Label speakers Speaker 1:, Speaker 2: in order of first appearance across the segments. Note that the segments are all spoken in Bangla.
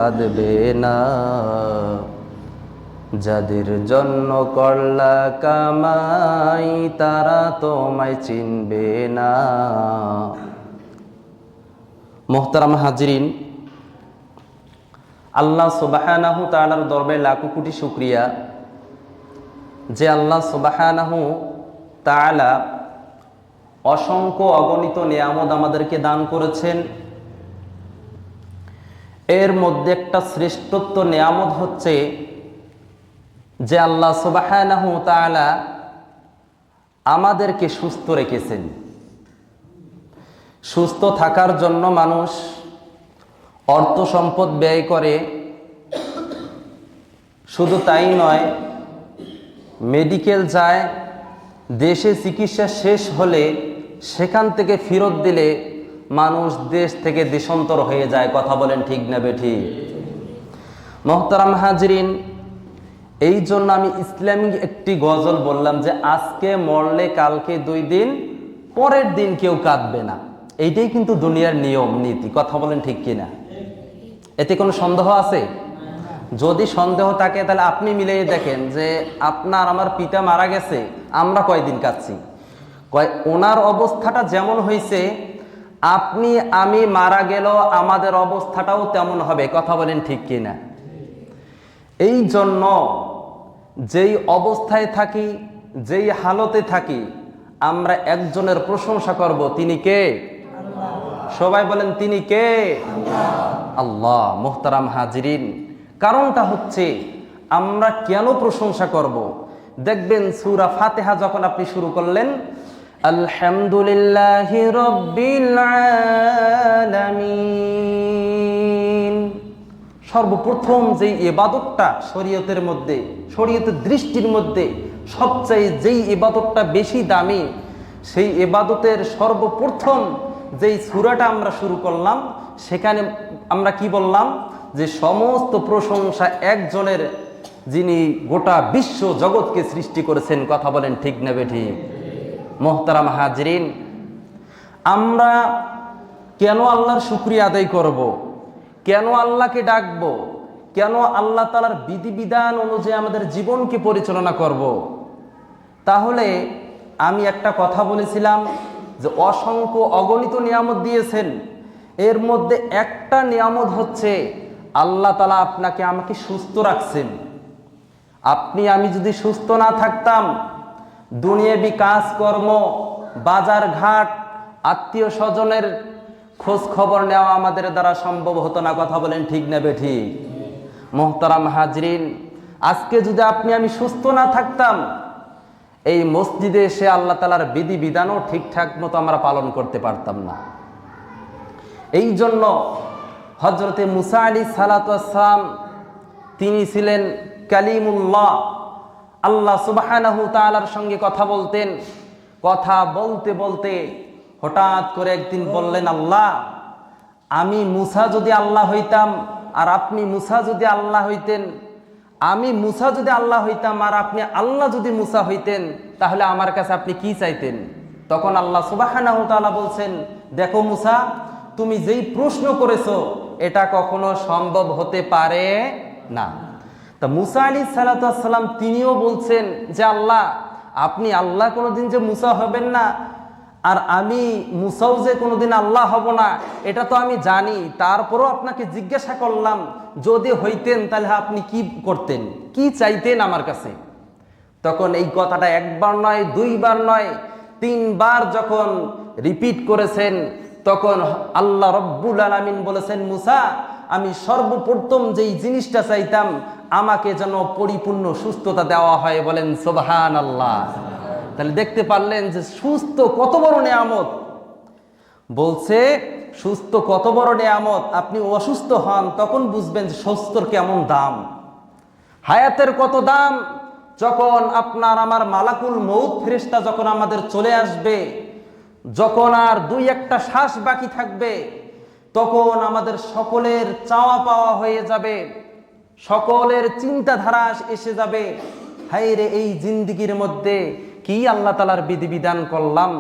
Speaker 1: কাঁদবে না, যাদের জন্য করলা কামাই তারা তোমায় চিনবে না। মোহতারাম হাজরিন, আল্লাহ সুবহানাহু তাআলার দরবারে লাখো কোটি শুকরিয়া যে আল্লাহ সুবহানাহু তাআলা অসংখ্য অগণিত নিয়ামত আমাদেরকে দান করেছেন। এর মধ্যে একটা শ্রেষ্ঠত্ব নিয়ামত হচ্ছে যে আল্লাহ সুবহানাহু তাআলা আমাদেরকে সুস্থ রেখেছেন। সুস্থ থাকার জন্য মানুষ অর্থ সম্পদ ব্যয় করে, শুধু তাই নয়, মেডিকেল যায়, দেশে চিকিৎসা শেষ হলে সেখান থেকে ফেরত দিলে মানুষ দেশ থেকে দেশান্তর হয়ে যায়। কথা বলেন ঠিক না বেঠিক? মোহতারাম হাজরিন, এই জন্য আমি ইসলামিক একটি গজল বললাম যে আজকে মরলে কালকে 2 দিন, পরের দিন কেউ কাঁদবে না। এইটাই কিন্তু দুনিয়ার নিয়ম নীতি। কথা বলেন ঠিক কিনা? এতে কোনো সন্দেহ আছে? যদি সন্দেহ থাকে তাহলে আপনি মিলিয়ে দেখেন যে আপনার আমার পিতা মারা গেছে, আমরা কয়দিন কাঁদছি? ওনার অবস্থাটা যেমন হয়েছে, আপনি আমি মারা গেল আমাদের অবস্থাটাও তেমন হবে। কথা বলেন ঠিক কিনা? এই জন্য যেই অবস্থায় থাকি, যেই হালতে থাকি, আমরা একজনের প্রশংসা করব। তিনি কে? সবাই বলেন তিনি কে? আল্লাহ। মোহতারাম হাজিরিন, কারণটা হচ্ছে আমরা কেন প্রশংসা করব? দেখবেন সূরা ফাতিহা যখন আপনি শুরু করলেন, আলহামদুলিল্লাহি রাব্বিল আলামিন, সর্বপ্রথম যেই ইবাদতটা শরীয়তের মধ্যে, শরীয়তের দৃষ্টির মধ্যে সবচেয়ে যেই ইবাদতটা বেশি দামি, সেই ইবাদতের সর্বপ্রথম যেই সূরাটা আমরা শুরু করলাম, সেখানে আমরা কি বললাম? যে সমস্ত প্রশংসা একজনের, যিনি গোটা বিশ্ব জগৎকে সৃষ্টি করেছেন। কথা বলেন ঠিক না বেঠিক? মোহতারাম হাজরিন, আমরা কেন আল্লাহর শুকরিয়া আদায় করব? কেন আল্লাহকে ডাকবো? কেন আল্লাহ তাআলার বিধিবিধান অনুযায়ী আমাদের জীবনকে পরিচালনা করব? তাহলে আমি একটা কথা বলেছিলাম যে অসংখ্য অগণিত নিয়ামত দিয়েছেন, এর মধ্যে একটা নিয়ামত হচ্ছে আল্লাহ তাআলা আপনাকে আমাকে সুস্থ রাখছেন। আপনি আমি যদি সুস্থ না থাকতাম, দুনিয়াবি কাজকর্ম, বাজার ঘাট, আত্মীয় স্বজনের খোঁজ খবর নেওয়া আমাদের দ্বারা সম্ভব হতো না। কথা বলেন ঠিক না বেঠিক? মোহতারাম হাজরিন, আজকে যদি আপনি আমি সুস্থ না থাকতাম, এই মসজিদে এসে আল্লাহ তাআলার বিধিবিধানও ঠিকঠাক মতো আমরা পালন করতে পারতাম না। এই জন্য হযরতে মুসা আলাইহিস সালাতু ওয়াস সালাম, তিনি ছিলেন কালিমুল্লাহ। আল্লাহ সুবহানাহু তাআলার সঙ্গে কথা বলতেন। কথা বলতে বলতে হঠাৎ করে একদিন বললেন, আল্লাহ, আমি মুসা যদি আল্লাহ হইতাম আর আপনি মুসা যদি আল্লাহ হইতেন, আমি মুসা যদি আল্লাহ হইতাম আর আপনি আল্লাহ যদি মুসা হইতেন, তাহলে আমার কাছে আপনি কি চাইতেন? তখন আল্লাহ সুবহানাহু তাআলা বলছেন, দেখো মুসা, তুমি যেই প্রশ্ন করেছো এটা কখনো সম্ভব হতে পারে না। তা মুসা আলাইহিস সালাতু ওয়াস সালাম তিনিও বলছেন যে আল্লাহ, আপনি আল্লাহ কোনোদিন যে মুসা হবেন না, আর আমি মুসাও যে কোনোদিন আল্লাহ হব না, এটা তো আমি জানি। তারপরও আপনাকে জিজ্ঞাসা করলাম, যদি হইতেন তাহলে আপনি কি করতেন, কি চাইতেন আমার কাছে? তখন এই কথাটা একবার নয়, 2 বার নয়, 3 বার যখন রিপিট করেছেন, তখন আল্লাহ রব্বুল আলামিন বলেছেন, মুসা, আমি সর্বপ্রথম যেই জিনিসটা চাইতাম, আমাকে যেন পরিপূর্ণ সুস্থতা দেওয়া হয়। বলেন সুবহানাল্লাহ। তাহলে দেখতে পারলেন যে সুস্থ কত বড় নিয়ামত। বলছে সুস্থ কত বড় নিয়ামত। আপনি অসুস্থ হন, তখন বুঝবেন যে সুস্থর কেমন দাম, হায়াতের কত দাম। যখন আপনার আমার মালাকুল মউত ফেরেশতা যখন আমাদের চলে আসবে, যখন আর 2-1টা শ্বাস বাকি থাকবে, তখন আমাদের সকলের চাওয়া পাওয়া হয়ে যাবে, সকলের চিন্তাধারা এসে যাবে, হায়রে এই জিন্দেগির মধ্যে কি আল্লাহ তাআলার বিধিবিধান করলাম।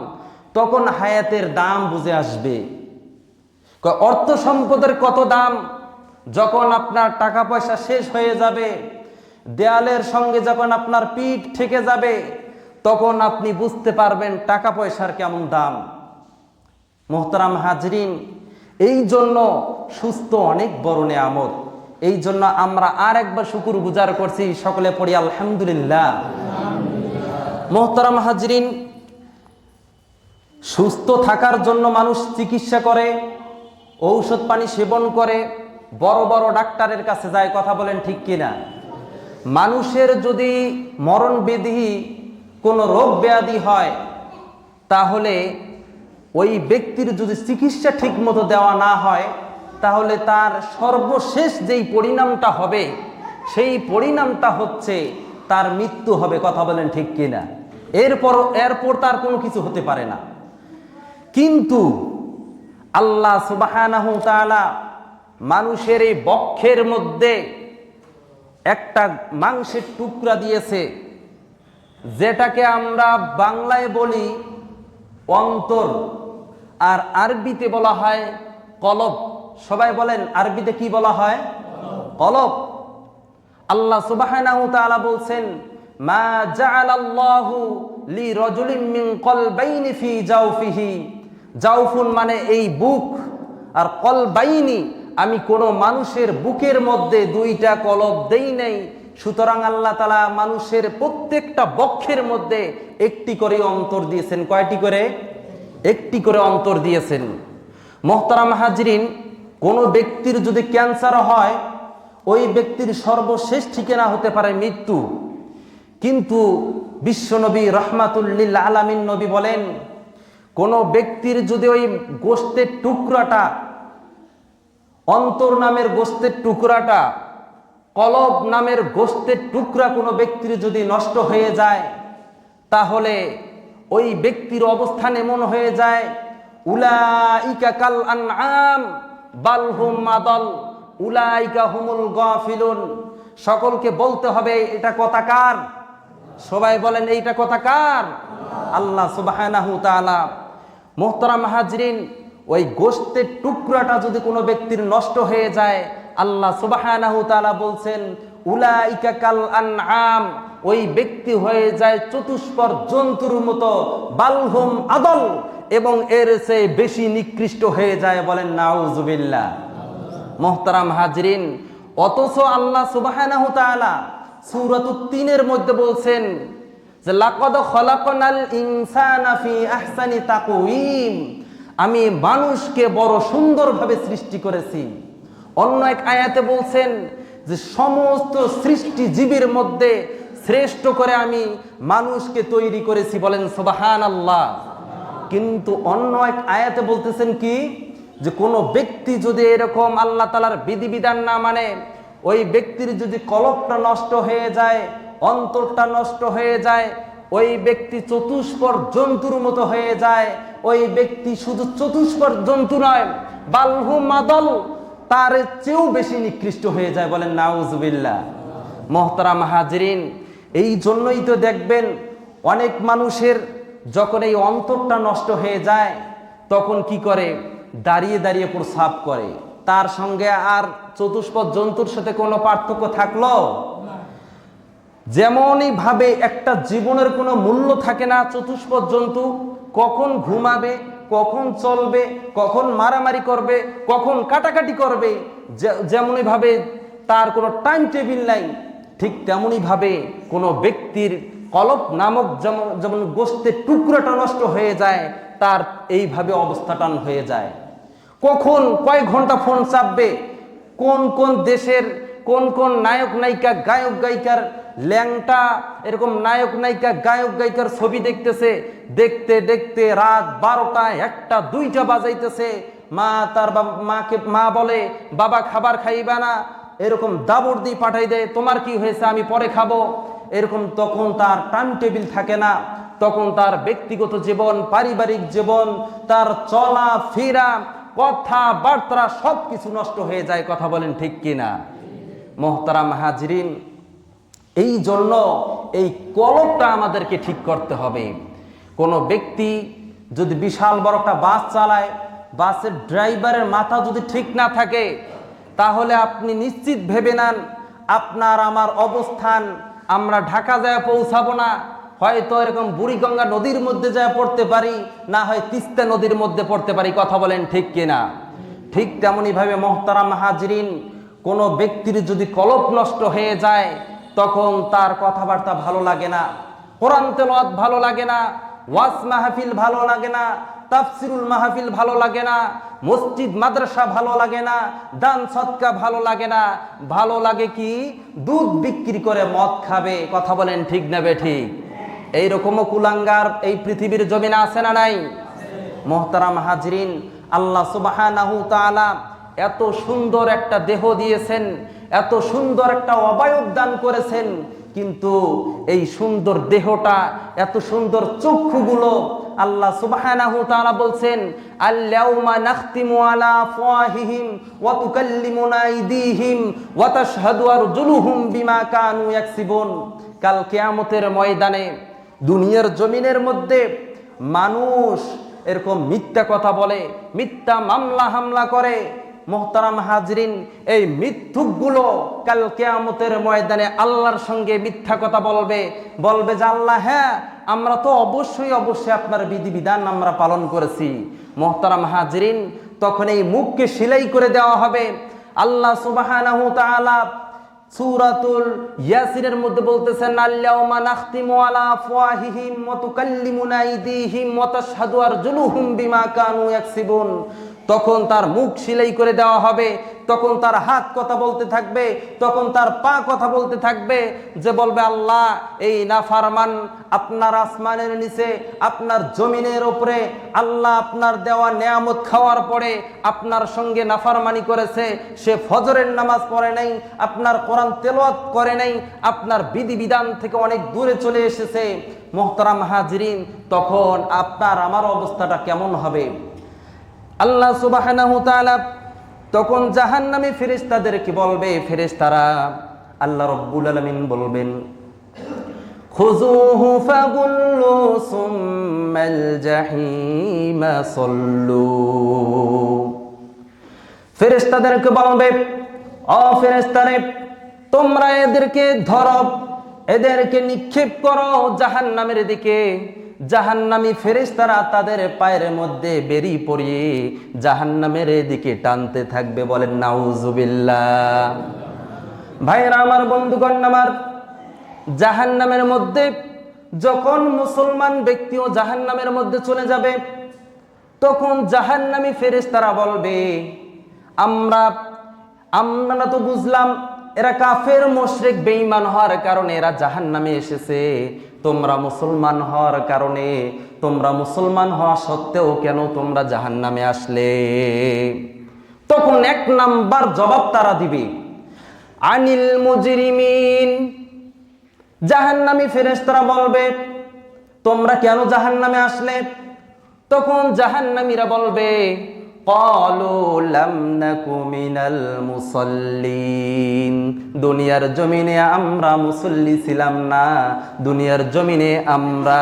Speaker 1: তখন হায়াতের দাম বুঝে আসবে। অর্থ সম্পদের কত দাম, যখন আপনার টাকা পয়সা শেষ হয়ে যাবে, দেয়ালের সঙ্গে যখন আপনার পিঠ ঠেকে যাবে, তখন আপনি বুঝতে পারবেন টাকা পয়সার কেমন দাম। মোহতারাম হাজরিন, এই জন্য সুস্থ অনেক বড় নেয়ামত। এই জন্য আমরা আর একবার শুকুর গুজার করছি, সকলে পড়ি আলহামদুলিল্লাহ। মোহতারাম হাজরিন, সুস্থ থাকার জন্য মানুষ চিকিৎসা করে, ঔষধ পানি সেবন করে, বড় বড় ডাক্তারের কাছে যায়, কথা বলেন ঠিক কিনা? মানুষের যদি মরণ ব্যাধি কোনো রোগ ব্যাধি হয়, তাহলে ওই ব্যক্তির যদি চিকিৎসা ঠিক মতো দেওয়া না হয়, তাহলে তার সর্বশেষ যেই পরিণামটা হবে, সেই পরিণামটা হচ্ছে তার মৃত্যু হবে, কথা বলেন ঠিক কিনা? এরপর তার কোনো কিছু হতে পারে না। কিন্তু আল্লাহ সুবহানাহু তাআলা মানুষের এই বক্ষের মধ্যে একটা মাংসের টুকরা দিয়েছে, যেটাকে আমরা বাংলায় বলি অন্তর, আর আরবিতে বলা হয় কলব। সবাই বলেন আরবিতে কি বলা হয়? কলব। আল্লাহ সুবহানাহু তাআলা বলছেন, মা জাআলাল্লাহু লিরাজুলিন মিন কলবাইনি ফি জাওফিহি। জাওফুন মানে এই বুক, আর কলবাইনি আমি কোন মানুষের বুকের মধ্যে দুইটা কলব দেই নাই। সুতরাং আল্লাহ তাআলা মানুষের প্রত্যেকটা বক্ষের মধ্যে একটি করে অন্তর দিয়েছেন। কয়টি করে? একটি করে অন্তর দিয়েছেন। মোহতারাম হাজরিন, কোন ব্যক্তির যদি ক্যান্সার হয়, ওই ব্যক্তির সর্বশেষ ঠিকানা হতে পারে মৃত্যু। কিন্তু বিশ্বনবী রাহমাতুল লিল আলামিন নবী বলেন, কোন ব্যক্তির যদি ওই গোশতের টুকরাটা, অন্তর নামের গোশতের টুকরাটা, কলব নামের গোশতের টুকরা কোনো ব্যক্তির যদি নষ্ট হয়ে যায়, তাহলে ওই ব্যক্তির অবস্থান এমন হয়ে যায়, উলাইকা কাল আনআম বাল হুম আদাল উলাইকা হুমুল গাফিলুন। সকলকে বলতে হবে এটা কথা কার? সবাই বলেন এইটা কথা কার? আল্লাহ সুবহানাহু তাআলা। মুহতারাম হাজরিন, ওই গোশতের টুকরাটা যদি কোনো ব্যক্তির নষ্ট হয়ে যায়, আল্লাহ সুবহানাহু তাআলা বলছেন উলাইকা কাল আনআম, ওই ব্যক্তি হয়ে যায় চতুষ্পদ জন্তুর মতো, বালহুম আদল, এবং এর চেয়ে বেশি নিকৃষ্ট হয়ে যায়। বলেন নাউজুবিল্লাহ। মুহতারাম হাজরিন, অথচ আল্লাহ সুবহানাহু তাআলা সূরাতুত তিনের মধ্যে বলছেন যে লাকাদ খলাকনাল ইনসানা ফি আহসানি তাকওয়িম, আমি মানুষকে বড় সুন্দরভাবে সৃষ্টি করেছি। অন্য এক আয়াতে বলছেন যে সমস্ত সৃষ্টি জীবের মধ্যে শ্রেষ্ঠ করে আমি মানুষকে তৈরি করেছি। বলেন সুবহানাল্লাহ। কিন্তু অন্য এক আয়াতে বলতেছেন কি, যে কোনো ব্যক্তি যদি এরকম আল্লাহ তাআলার বিধিবিধান না মানে, ওই ব্যক্তির যদি কলবটা নষ্ট হয়ে যায়, অন্তরটা নষ্ট হয়ে যায়, ওই ব্যক্তি চতুষ্পদ জন্তুর মতো হয়ে যায়। ওই ব্যক্তি শুধু চতুষ্পদ জন্তু নয়, বালহুম আদল, তার চেয়েও বেশি নিকৃষ্ট হয়ে যায়। বলেন নাউজুবিল্লাহ। মুহতারাম হাজরিন, এই জন্যই তো দেখবেন অনেক মানুষের যখন এই অন্তরটা নষ্ট হয়ে যায়, তখন কি করে? দাঁড়িয়ে দাঁড়িয়ে প্রস্রাব করে। তার সঙ্গে আর চতুষ্পদ জন্তুর সাথে কোনো পার্থক্য থাকলো? যেমনই ভাবে একটা জীবনের কোনো মূল্য থাকে না। চতুষ্পদ জন্তু কখন ঘুমাবে, কখন চলবে, কখন মারামারি করবে, কখন কাটাকাটি করবে, যেমনই ভাবে তার কোনো টাইম টেবিল নাই। ঠিক তেমনই ভাবে কোনো ব্যক্তির কলব নামক যেমন গোশতের টুকরাটা নষ্ট হয়ে যায়, তার এইভাবে অবস্থাটা হয়ে যায়। কখন কয় ঘন্টা ফোন চাপবে, কোন কোন দেশের কোন কোন নায়ক নায়িকা, গায়ক গায়িকার ল্যাংটা এরকম নায়ক নায়িকা, গায়ক গায়িকার ছবি দেখতেছে, দেখতে দেখতে রাত 12টা 1টা 2টা বাজাইতেছে। মা বলে বাবা খাবার খাইবা না, এরকম দাবর দিয়ে পাঠাই দেয়, তোমার কি হয়েছে, আমি পরে খাবো, এরকম। তখন তার টাইম টেবিল থাকে না, তখন তার ব্যক্তিগত জীবন, পারিবারিক জীবন, তার চলা ফেরা, কথাবার্তা সবকিছু নষ্ট হয়ে যায়। কথা বলেন ঠিক কিনা? মুহতারাম হাজরিন, এই জন্য এই কলবটা আমাদেরকে ঠিক করতে হবে। কোনো ব্যক্তি যদি বিশাল বড় একটা বাস চালায়, বাসের ড্রাইভারের মাথা যদি ঠিক না থাকে, তাহলে আপনি নিশ্চিত ভেবে নেন আপনার আমার অবস্থান, আমরা ঢাকা যায় পৌঁছাবো না, হয়তো এরকম বুড়িগঙ্গা নদীর মধ্যে যায় পড়তে পারি, না হয় তিস্তা নদীর মধ্যে পড়তে পারি। কথা বলেন ঠিক কিনা? ঠিক তেমনি ভাবে মুহতারাম হাজরিন, কোনো ব্যক্তির যদি কলব নষ্ট হয়ে যায় তখন তার কথাবার্তা ভালো লাগে না, কোরআন তেলাওয়াত ভালো লাগে না, ওয়াজ মাহফিল ভালো লাগে না, তাফসিরুল মাহফিল ভালো লাগে না, মসজিদ মাদ্রাসা ভালো লাগে না, দান সদকা ভালো লাগে না, ভালো লাগে কি দুধ বিক্রি করে মদ খাবে। কথা বলেন ঠিক না বেঠিক? এইরকমও কুলাঙ্গার এই পৃথিবীর জমিনে আছে না নাই? মুহতারাম হাজরিন, আল্লাহ সুবহানাহু তাআলা এত সুন্দর একটা দেহ দিয়েছেন, এত সুন্দর একটা অবয়ব দান করেছেন, কিন্তু এই সুন্দর দেহটা, এত সুন্দর চক্ষুগুলো আল্লাহ সুবহানাহু তাআলা বলছেন, আল-ইয়াউমা নাখতিমু আলা আফওয়াহিহিম ওয়া তুকাল্লিমুনা আইদিহিম ওয়া তাশহাদু আরজুলুহুম বিমা কানু ইয়াকসিবুন। কাল কিয়ামতের ময়দানে দুনিয়ার জমিনের মধ্যে মানুষ এরকম মিথ্যা কথা বলে, মিথ্যা মামলা হামলা করে। মুহতারাম হাজরিন, এই মিথ্যুকগুলো কাল কিয়ামতের ময়দানে আল্লাহর সঙ্গে মিথ্যা কথা বলবে, বলবে যে আল্লাহ, হ্যাঁ আমরা তো অবশ্যই আপনার বিধিবিধান আমরা পালন করেছি। মুহতারাম হাজরিন, তখন এই মুখকে সেলাই করে দেওয়া হবে। আল্লাহ সুবহানাহু তাআলা সূরাতুল ইয়াসিনের মধ্যে বলতেছেন, আল-ইয়াউমা নাখতিমু আলা আফওয়াহিহিম ওয়া তুকাল্লিমুনা আইদিহিম ওয়া তাশহাদু আরজুলুহুম বিমা কানু ইয়াকসিবুন। তখন তার মুখ সেলাই করে দেওয়া হবে, তখন তার হাত কথা বলতে থাকবে, তখন তার পা কথা বলতে থাকবে, যে বলবে আল্লাহ, এই নাফরমান আপনার আসমানের নিচে, আপনার জমিনের উপরে, আল্লাহ আপনার দেওয়া নেয়ামত খাওয়ার পরে আপনার সঙ্গে নাফরমানি করেছে, সে ফজরের নামাজ পড়ে নাই, আপনার কোরআন তেলাওয়াত করে নাই, আপনার বিধিবিধান থেকে অনেক দূরে চলে এসেছে। মুহতারাম হাজরিন, তখন আপনার আমার অবস্থাটা কেমন হবে? আল্লাহ সুবহানাহু তাআলা তখন জাহান্নামী ফেরেশতাদেরকে বলবে, ফেরেশতারা, আল্লাহ রাব্বুল আলামিন বলবেন, খুযুহু ফাগুল্লু সুম্মাল জাহিমা সাল্লু। ফেরেশতাদেরকে বলবে, ও ফেরেশতারে, তোমরা এদেরকে ধরো, এদেরকে নিক্ষেপ করো জাহান্নামের দিকে। জাহান্নামী ফেরেশতারা তাদের পায়ের মধ্যে বেরি পড়িয়ে জাহান্নামের দিকে টানতে থাকবে। বলেন নাউজুবিল্লাহ। ভাইরা আমার, বন্ধুগণ আমার, জাহান্নামের মধ্যে যখন মুসলমান ব্যক্তিও জাহান্নামের মধ্যে চলে যাবে, তখন জাহান্নামী ফেরেশতারা বলবে, আমরা তো বুঝলাম এরা কাফের, মুশরিক, বেঈমান হওয়ার কারণে এরা জাহান্নামে এসেছে, তোমরা মুসলমান হওয়ার কারণে, তোমরা মুসলমান হওয়া সত্ত্বেও কেন তোমরা জাহান্নামে আসলে? তখন এক নাম্বার জবাব তারা দিবে, আনিল মুজরিমিন। জাহান্নামী ফেরেশতারা বলবে, তোমরা কেন জাহান্নামে আসলে? তখন জাহান্নামীরা বলবে, ক্বালু লাম নাকু মিনাল মুসাল্লিন। দুনিয়ার জমিনে আমরা মুসল্লি ছিলাম না, দুনিয়ার জমিনে আমরা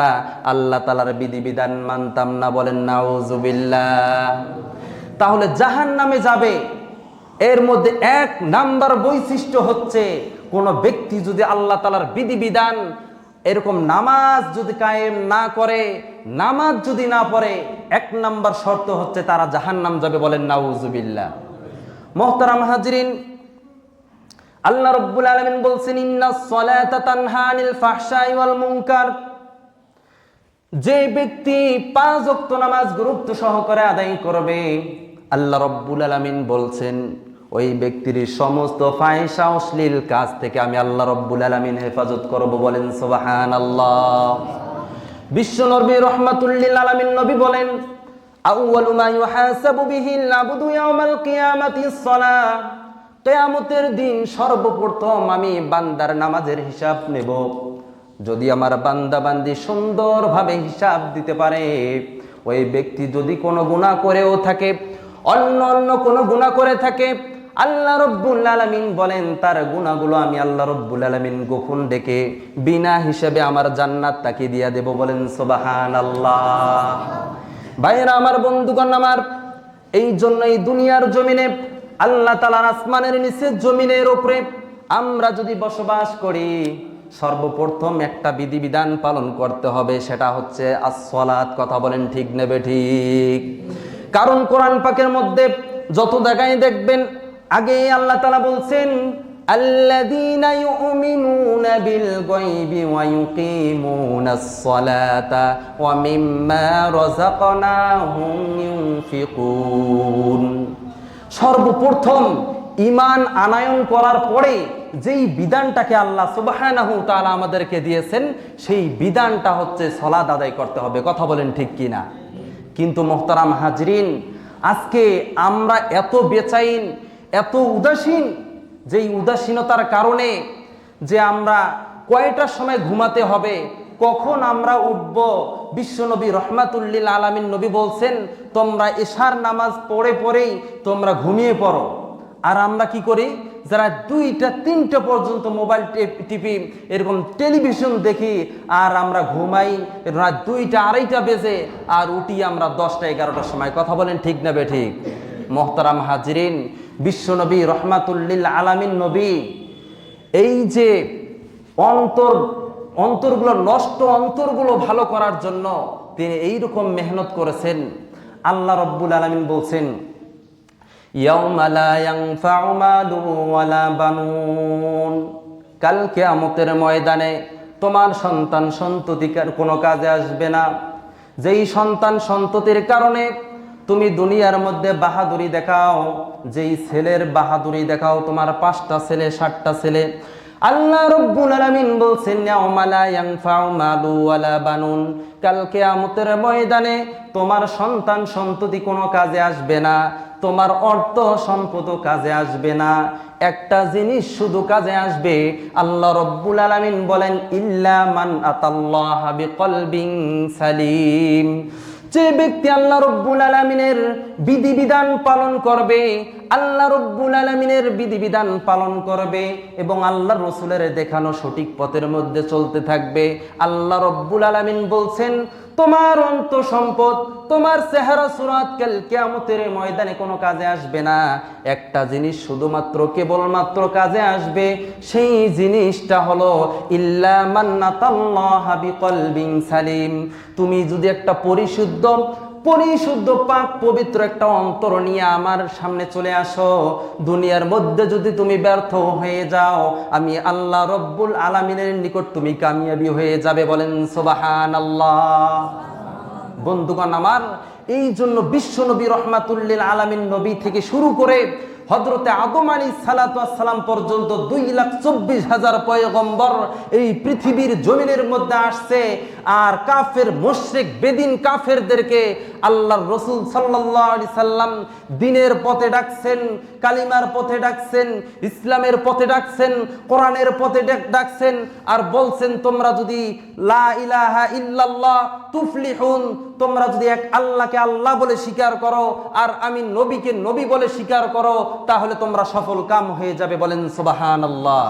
Speaker 1: আল্লাহ তাআলার বিধিবিধান মানতাম না। বলেন নাউজুবিল্লাহ। তাহলে জাহান্নামে যাবে, এর মধ্যে এক নাম্বার বৈশিষ্ট্য হচ্ছে, কোন ব্যক্তি যদি আল্লাহ তাআলার বিধিবিধান, এরকম নামাজ যদি কায়েম না করে, নামাজ যদি না পড়ে, এক নাম্বার শর্ত হচ্ছে তারা জাহান্নাম যাবে। বলেন নাউজুবিল্লাহ। মুহতারাম হাজরিন, আল্লাহ রাব্বুল আলামিন বলছেন, ইন্নাস সালাতা তানহা আনিল ফাহশাই ওয়াল মুনকার। যে ব্যক্তি 5 ওয়াক্ত নামাজ গুরুত্ব সহকারে আদায় করবে, আল্লাহ রাব্বুল আলামিন বলছেন, ওই ব্যক্তির সমস্ত ফাহিশা, অশ্লীল কাজ থেকে আমি আল্লাহ রাব্বুল আলামিন হেফাজত করব। বলেন সুবহানাল্লাহ। বিশ্বনবী রাহমাতুল লিল আলামিন নবী বলেন, আউয়ালু মা ইউহাসাবু বিহিল আবদু ইয়াউমাল কিয়ামাতিস সালাহ। কিয়ামতের দিন সর্বপ্রথম আমি বান্দার নামাজের হিসাব নেব। যদি আমার বান্দা বান্দি সুন্দরভাবে হিসাব দিতে পারে, ওই ব্যক্তি যদি কোনো গুনাহ করেও থাকে, অন্য কোনো গুনাহ করে থাকে, আল্লাহ রাব্বুল আলামিন বলেন তার গুনাহগুলো আমি আল্লাহ রাব্বুল আলামিন গোপন ডেকে বিনা হিসাবে আমার জান্নাত তাকে দিয়া দেব। বলেন সুবহানাল্লাহ। ভাইরা আমার, বন্ধুগণ আমার, এই জন্য এই দুনিয়ার জমিনে আল্লাহ তাআলার আসমানের নিচে জমিনের উপরে আমরা যদি বসবাস করি, সর্বপ্রথম একটা বিধিবিধান পালন করতে হবে, সেটা হচ্ছে as-সালাত। কথা বলেন ঠিক নেবে ঠিক? কারণ কোরআন পাকের মধ্যে যত জায়গায় দেখবেন, আগে আল্লাহ তাআলা বলছেন আল্লাযীনা ইউমিনুনা বিল গায়বি ওয়া ইউকিমুনাস সালাতা ওয়া মিম্মা রাযাকনাহুম ইউনফিকুন। সর্বপ্রথম ঈমান আনয়ন করার পরে যেই বিধানটাকে আল্লাহ সুবহানাহু ওয়া তাআলা আমাদেরকে দিয়েছেন, সেই বিধানটা হচ্ছে সালাত আদায় করতে হবে। কথা বলেন ঠিক কিনা? কিন্তু মুহতারাম হাজরিন, আজকে আমরা এত বেচাইন, এত উদাসীন, যেই উদাসীনতার কারণে যে আমরা কয়টার সময় ঘুমাতে হবে, কখন আমরা উঠব, বিশ্বনবী রহমাতুল লিল আলামিন নবী বলছেন তোমরা এশার নামাজ পড়ে পড়েই তোমরা ঘুমিয়ে পড়ো। আর আমরা কি করি? যারা 2টা 3টা পর্যন্ত মোবাইল টিপি, এরকম টেলিভিশন দেখি, আর আমরা ঘুমাই রাত 2টা 2:30 বেজে, আর উঠি আমরা 10টা 11টার সময়। কথা বলেন ঠিক না বেঠিক? মুহতারাম হাজরিন, বিশ্বনবী রহমাতুল লিল আলামিন নবী এই যে অন্তরগুলো নষ্ট, অন্তরগুলো ভালো করার জন্য তিনি এইরকম মেহনত করেছেন। আল্লাহ রব্বুল আলামিন বলছেন ইয়াউমা লা ইয়ানফাউ মালু ওয়ালা বানুন, কাল কিয়ামতের ময়দানে তোমার সন্তান সন্ততির কোনো কাজে আসবে না। যেই সন্তান সন্ততির কারণে তুমি দুনিয়ার মধ্যে বাহাদুরি দেখাও, যেই ছেলের বাহাদুরি দেখাও, তোমার 5টা ছেলে 7টা ছেলে, আল্লাহ রব্বুল আলামিন বলছেন ইয়াউমা লা ইয়ানফাউ মালু ওয়ালা বানুন, কাল কিয়ামতের ময়দানে তোমার সন্তান সন্ততি কোনো কাজে আসবে না, তোমার অর্থ সম্পদও কাজে আসবে না। একটা জিনিস শুধু কাজে আসবে, আল্লাহ রব্বুল আলামিন বলেন ইল্লা মান আতাল্লাহা বিকলবিন সালিম। যে ব্যক্তি আল্লাহ রব্বুল আলামিনের বিধিবিধান পালন করবে, আল্লাহ রব্বুল আলামিনের বিধিবিধান পালন করবে এবং আল্লাহর রাসূলের দেখানো সঠিক পথের মধ্যে চলতে থাকবে, আল্লাহ রব্বুল আলামিন বলছেন তোমার অন্ত সম্পদ, তোমার চেহারা সুরাত কাল কিয়ামতের ময়দানে কোনো কাজে আসবে না। একটা জিনিস শুধুমাত্র কেবলমাত্র কাজে আসবে, সেই জিনিসটা হলো ইল্লা মান আতাল্লাহা বিকলবিন সালিম। তুমি যদি একটা পরিশুদ্ধ পাক পবিত্র একটা অন্তর নিয়ে আমার সামনে চলে আসো, দুনিয়ার মধ্যে যদি তুমি ব্যর্থ হয়ে যাও, আমি আল্লাহ রব্বুল আলামিনের নিকট তুমি কামিয়াবি হয়ে যাবে। বলেন সুবহানাল্লাহ। বন্ধুগণ আমার, এই জন্য বিশ্বনবী রহমাতুল লিল আলামিন নবী থেকে শুরু করে হযরতে আদম আলাইহিস সালাতু ওয়াস সালাম পর্যন্ত 2,24,000 পয়গম্বর এই পৃথিবীর জমিনের মধ্যে আসছে। আর কাফের মুশরিক বেদিন কাফেরদেরকে আল্লাহর রাসূল সাল্লাল্লাহু আলাইহি সাল্লাম দ্বীনের পথে ডাকছেন, কালিমার পথে ডাকছেন, ইসলামের পথে ডাকছেন, কোরআনের পথে ডাকছেন, আর বলছেন তোমরা যদি লা ইলাহা ইল্লাল্লাহ তুফলিহুন, তোমরা যদি এক আল্লাহকে আল্লাহ বলে স্বীকার করো আর আমি নবীকে নবী বলে স্বীকার করো, তাহলে তোমরা সফল কাম হয়ে যাবে। বলেন সুবহানাল্লাহ।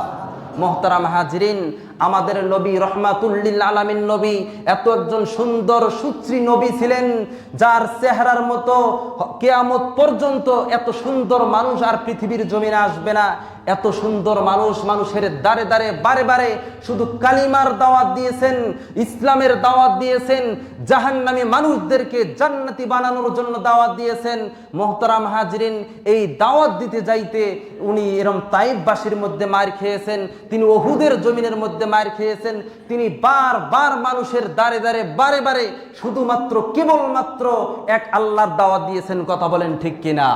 Speaker 1: মুহতারাম হাজরিন, আমাদের নবী রহমাতুল লিল আলামিন নবী এত একজন সুন্দর সুশ্রী নবী ছিলেন, যার চেহারার মতো কিয়ামত পর্যন্ত এত সুন্দর মানুষ আর পৃথিবীর জমিনে আসবে না। এত সুন্দর মানুষ, মানুষের দাঁড়ে দাঁড়ে বারে বারে শুধু কালিমার দাওয়াত দিয়েছেন, ইসলামের দাওয়াত দিয়েছেন, জাহান্নামী মানুষদেরকে জান্নাতি বানানোর জন্য দাওয়াত দিয়েছেন। মুহতারাম হাজরিন, এই দাওয়াত দিতে যাইতে উনি এরকম তাইফবাসীর মধ্যে মার খেয়েছেন, তিনি উহুদের জমিনের মধ্যে মার খেয়েছেন, তিনি বারবার মানুষের দাঁড়ে দাঁড়ে বারে বারে শুধুমাত্র কেবলমাত্র এক আল্লাহর দাওয়াত দিয়েছেন। কথা বলেন ঠিক কিনা?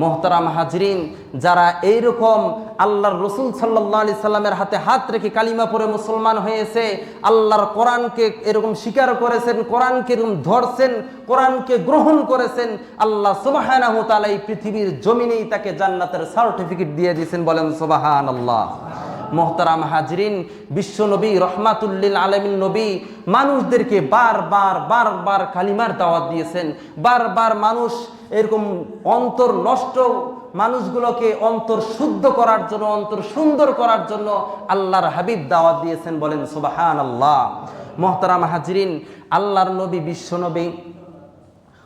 Speaker 1: মুহতারাম হাজরিন, যারা এইরকম আল্লাহর রাসূল সাল্লাল্লাহু আলাইহি সাল্লামের হাতে হাত রেখে কালিমা পড়ে মুসলমান হয়েছে, আল্লাহর কোরআনকে এরকম স্বীকার করেছেন, কোরআনকে এরকম ধরছেন, কোরআনকে গ্রহণ করেছেন, আল্লাহ সুবহানাহু ওয়া তাআলা এই পৃথিবীর জমিনেই তাকে জান্নাতের সার্টিফিকেট দিয়ে দিয়েছেন। বলেন সুবহানাল্লাহ। মুহতারাম হাজরিন, বিশ্ব নবী রহমাতুল লিল আলামিন নবী মানুষদেরকে বারবার কালিমার দাওয়াত দিয়েছেন। বারবার মানুষ এরকম অন্তর নষ্ট মানুষগুলোকে অন্তর শুদ্ধ করার জন্য, অন্তর সুন্দর করার জন্য আল্লাহর হাবিব দাওয়াত দিয়েছেন। বলেন সুবহানাল্লাহ। মুহতারাম হাজরিন, আল্লাহর নবী বিশ্ব নবী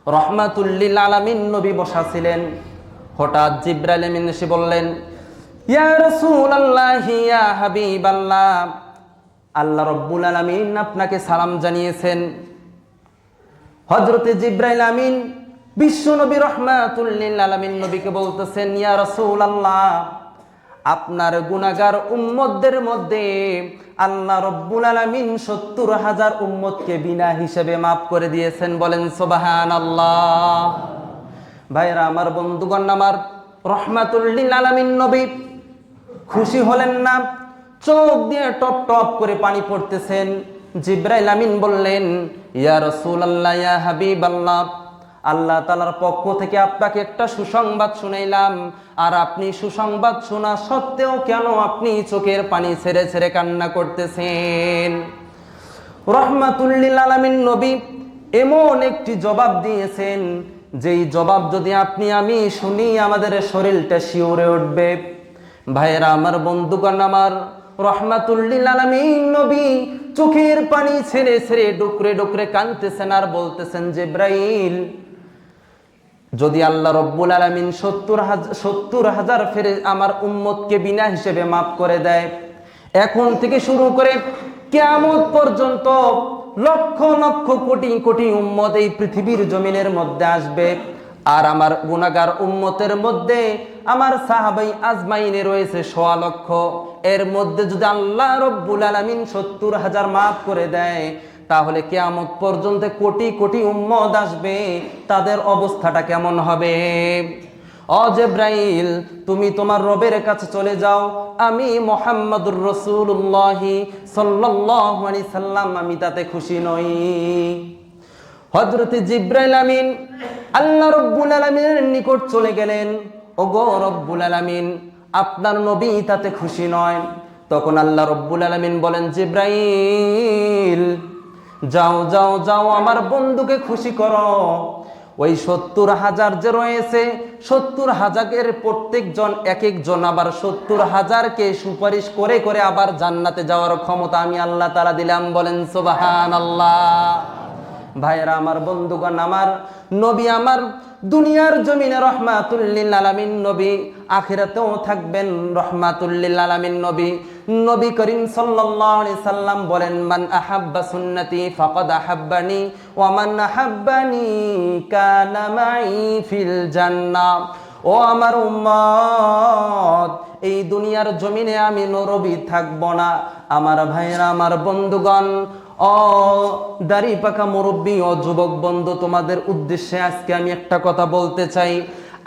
Speaker 1: রহমাতুল লিল আলামিন নবী বসা ছিলেন। হঠাৎ জিবরাইল আমিন এসে বললেন, ইয়া রাসূলুল্লাহ ইয়া হাবিবাল্লাহ, আল্লাহ রাব্বুল আলামিন আপনাকে সালাম জানিয়েছেন। হযরতে জিবরাইল আমিন বিশ্ব নবী রাহমাতুল লিল আলামিন নবীকে বলতেছেন, ইয়া রাসূলুল্লাহ, আপনার গুনাহগার উম্মতদের মধ্যে আল্লাহ রাব্বুল আলামিন ৭০,০০০ উম্মতকে বিনা হিসেবে মাফ করে দিয়েছেন। বলেন সুবহানাল্লাহ। ভাইরা আমার, বন্ধুগণ আমার, রাহমাতুল লিল আলামিন নবী খুশি হলেন না, চোখ দিয়ে টপ টপ করে পানি পড়তেছেন। জিবরাইল আমিন বললেন, ইয়া রাসূলুল্লাহ ইয়া হাবিবাল্লাহ, আল্লাহ তাআলার পক্ষ থেকে আপনাকে একটা সুসংবাদ শুনাইলাম, আর আপনি সুসংবাদ শোনা সত্ত্বেও কেন আপনি চোখের পানি ছেড়ে ছেড়ে কান্না করতেছেন? রাহমাতুল লিল আলামিন নবী এমন একটি জবাব দিয়েছেন, যেই জবাব যদি আপনি আমি শুনি আমাদের শরীরটা শিউরে উঠবে। ভাইয়েরা আমার, বন্ধুগণ আমার, রাহমাতুল লিল আলামিন নবী চোখের পানি ছেড়ে ছেড়ে ডুকরে ডুকরে কাঁদতেছেন আর বলতেছেন, জিবরাইল, যদি আল্লাহ রব্বুল আলামিন ৭০,০০০ ফেরে আমার উম্মতকে বিনা হিসেবে মাফ করে দেয়, এখন থেকে শুরু করে কিয়ামত পর্যন্ত লক্ষ লক্ষ কোটি কোটি উম্মত এই পৃথিবীর জমিনের মধ্যে আসবে, আর আমার গুনাহগার উম্মতের মধ্যে আমার সাহাবাই আজমাইনে রয়েছে ১০০ লক্ষ। এর মধ্যে যদি আল্লাহ রব্বুল আলামিন ৭০,০০০ মাফ করে দেয়, তাহলে কিয়ামত পর্যন্ত কোটি কোটি উম্মত আসবে, তাদের অবস্থাটা কেমন হবে? ও জিবরাইল, তুমি তোমার রবের কাছে চলে যাও, আমি মুহাম্মদুর রাসূলুল্লাহ সাল্লাল্লাহু আলাইহি সাল্লাম আমি তাতে খুশি নই। হযরতে জিবরাইল আমিন আল্লাহ রব্বুল আলামিনের নিকট চলে গেলেন। ওগো রব্বুল আলামিন, আপনার নবী তাতে খুশি নয়। তখন আল্লাহ রব্বুল আলামিন বলেন, জিবরাইল, যাও যাও যাও, আমার বন্ধুকে খুশি করো। ওই ৭০,০০০ যে রয়েছে, ৭০,০০০-এর প্রত্যেকজন এক একজন আবার ৭০,০০০-কে সুপারিশ করে করে আবার জান্নাতে যাওয়ার ক্ষমতা আমি আল্লাহ তাআলা দিলাম। বলেন সুবহানাল্লাহ। ভাইরা আমার, বন্ধুগণ আমার, নবী আমার দুনিয়ার জমিনে রাহমাতুল লিল আলামিন নবী, আখিরাতেও থাকবেন রাহমাতুল লিল আলামিন নবী। নবী করিম সাল্লাল্লাহু আলাইহি সাল্লাম বলেন, মান আহাব্বা সুন্নতি ফাকাদ আহাব্বানি ওয়া মান আহাব্বানি কানা মাই ফিল জান্নাহ। ও আমার উম্মত, এই দুনিয়ার জমিনে আমি নবী থাকব না। আমার ভাইরা আমার, বন্ধুগণ, ও দাড়ি পাকা মুরব্বী ও যুবক বন্ধু, তোমাদের উদ্দেশ্যে আজকে আমি একটা কথা বলতে চাই।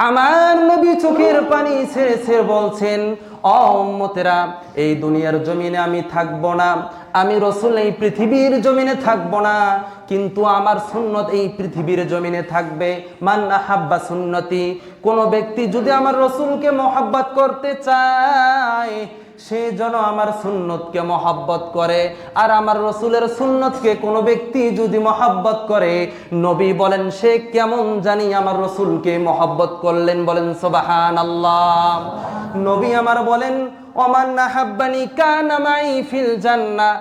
Speaker 1: আমার নবী চোখের পানি ছেড়ে ছেড়ে বলছেন, ও উম্মতেরা, এই দুনিয়ার জমিনে আমি থাকব না, আমি রাসূল এই পৃথিবীর জমিনে থাকব না, কিন্তু আমার সুন্নত এই পৃথিবীর জমিনে থাকবে। মান আহাব্বা সুন্নতি, কোন ব্যক্তি যদি আমার রাসূলকে মহব্বত করতে চায়, সে যেন আমার সুন্নতকে মহব্বত করে। আর আমার রাসূলের সুন্নতকে কোনো ব্যক্তি যদি মহব্বত করে, নবী বলেন সে কেমন জানি আমার রাসূলকে মহব্বত করলেন। বলেন সুবহানাল্লাহ। নবী আমার বলেন, ওমান আহাব্বানি কানা মাই ফিল জান্নাহ,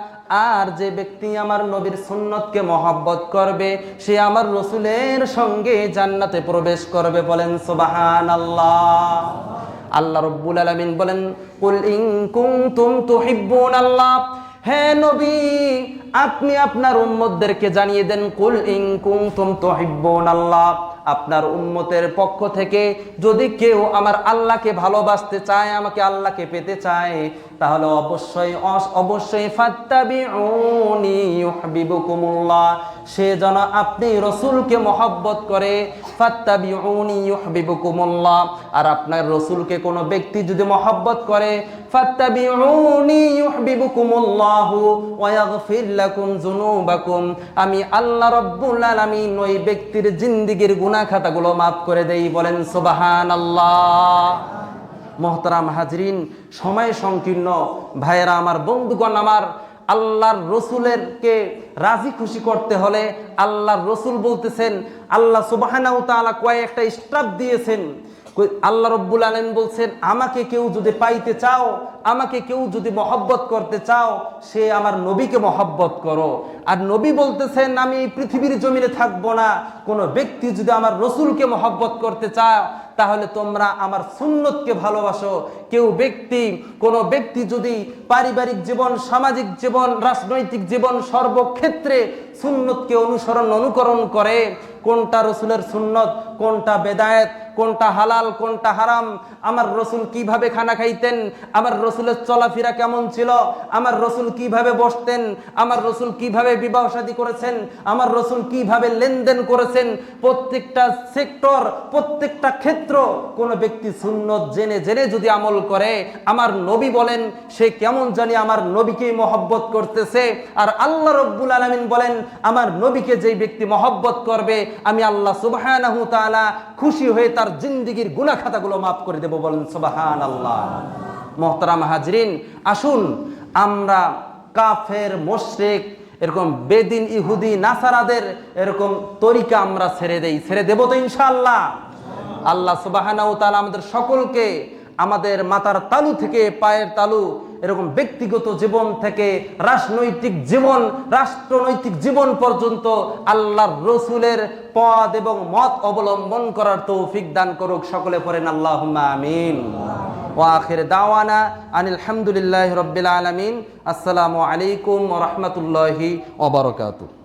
Speaker 1: আর যে ব্যক্তি আমার নবীর সুন্নতকে মহব্বত করবে, সে আমার রাসূলের সঙ্গে জান্নাতে প্রবেশ করবে। বলেন সুবহানাল্লাহ। আল্লাহ রব্বুল আলামিন বলেন, কুল ইন কুনতুম তুহিব্বুনাল্লাহ, হে নবী, আপনি আপনার উম্মতদেরকে জানিয়ে দেন, কুল ইন কুনতুম তুহিব্বুনাল্লাহ, আপনার উম্মতের পক্ষ থেকে যদি কেউ আমার আল্লাহকে ভালোবাসতে চায়, আমাকে আল্লাহকে পেতে চায়, তাহলে অবশ্যই অবশ্যই ফাত্তাবিউনি ইউহিব্বুকুমুল্লাহ, সে যেন আপনি রাসূলকে মহব্বত করে। ফাত্তাবিউনি ইউহিব্বুকুমুল্লাহ, আর আপনার রাসূলকে কোনো ব্যক্তি যদি মহব্বত করে, ফাত্তাবিউনি ইউহিব্বুকুমুল্লাহু ওয়া ইয়াগফির লাকুম যুনুবাকুম, আমি আল্লাহ রাব্বুল আলামিন ওই ব্যক্তির জিন্দেগীর গুনাহ খাতাগুলো মাফ করে দেই। বলেন সুবহানাল্লাহ। মোহতারাম হাজরিন, সময় সংকীর্ণ, ভাইয়েরা আমার, বন্ধুগণ আমার, আল্লাহর রসুলেরকে রাজি খুশি করতে হলে আল্লাহর রসুল বলতেছেন, আল্লাহ সুবহানাহু ওয়া তাআলা কয়েকটা স্টাফ দিয়েছেন। আল্লাহ রব্বুল আলামিন বলছেন, আমাকে কেউ যদি পাইতে চাও, আমাকে কেউ যদি মহব্বত করতে চাও, সে আমার নবীকে মহব্বত করো। আর নবী বলতেছেন, আমি এই পৃথিবীর জমিনে থাকবো না, কোনো ব্যক্তি যদি আমার রসুলকে মহব্বত করতে চাও, তাহলে তোমরা আমার সুন্নতকে ভালোবাসো। কোনো ব্যক্তি যদি পারিবারিক জীবন, সামাজিক জীবন, রাজনৈতিক জীবন সর্বক্ষেত্রে সুন্নতকে অনুকরণ করে, কোনটা রসুলের সুন্নত, কোনটা বেদায়েত, কোনটা হালাল, কোনটা হারাম, আমার রসুল কিভাবে খানা খাইতেন, আমার রসুলের চলাফেরা কেমন ছিল, আমার রসুল কিভাবে বসতেন, আমার রসুল কিভাবে বিবাহ শাদী করেছেন, আমার রসুল কিভাবে লেনদেন করেছেন, প্রত্যেকটা সেক্টর, প্রত্যেকটা ক্ষেত্র কোন ব্যক্তি সুন্নত জেনে জেনে যদি আমল করে, আমার নবী বলেন সে কেমন জানি আমার নবীকেই মহব্বত করতেছে। আর আল্লাহ রব্বুল আলামিন বলেন আমার নবীকে যেই ব্যক্তি মহব্বত করবে আমি আল্লাহ সুবহানাহু তাআলা খুশি হয়ে তার জিন্দেগীর গুনাহ খাতাগুলো মাফ করে দেব। বলেন সুবহানাল্লাহ। মুহতারাম হাজরিন, আসুন আমরা কাফের, মুশরিক, এরকম বেদিন, ইহুদি, নাসারাদের এরকম তরিকা আমরা ছেড়ে দেব তো ইনশাআল্লাহ। আল্লাহ সুবহানাহু তাআলা আমাদের সকলকে আমাদের মাথার তালু থেকে পায়ের তালু, এরকম ব্যক্তিগত জীবন থেকে রাজনৈতিক জীবন, রাষ্ট্রনৈতিক জীবন পর্যন্ত আল্লাহর রসুলের পদ এবং মত অবলম্বন করার তৌফিক দান করুক। সকলে পড়েন আল্লাহুম্মা আমিন। ওয়া আখির দাওয়ানা আনিল হামদুলিল্লাহি রাব্বিল আলামিন। আসসালামু আলাইকুম ওয়া রাহমাতুল্লাহি ওয়া বারাকাতুহু।